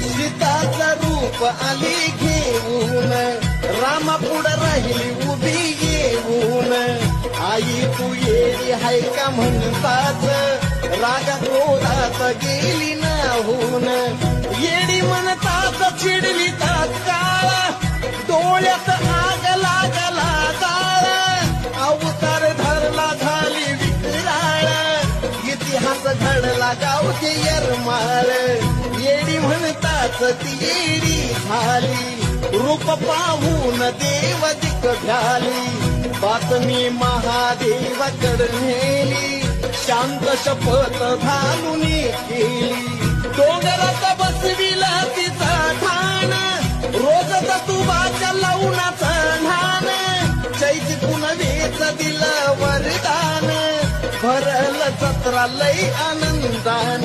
सीताचं रूप आली घेऊन रामापुढं राहिली उभी येऊन आई तू येडी हाय का म्हणतात रागा क्रोधात गेली नाहून येडी म्हणतात चिडली तात्काळ डोळ्यात आग लागला जाळ अवतार धरला झाली विकराळ इतिहास घडला गावचे येरमाळ येडी म्हणतात ती येडी झाली रूप पाहून देव दिक झाली बातमी महादेवाकडे नेली शांत शपथ घालून केली डोंगरात बसविला तिचा ठाण रोजच तुबाच्या लवणाचं ढाण चैत पुनवेच दिलं वरदान भरल जत्रा लय आनंदान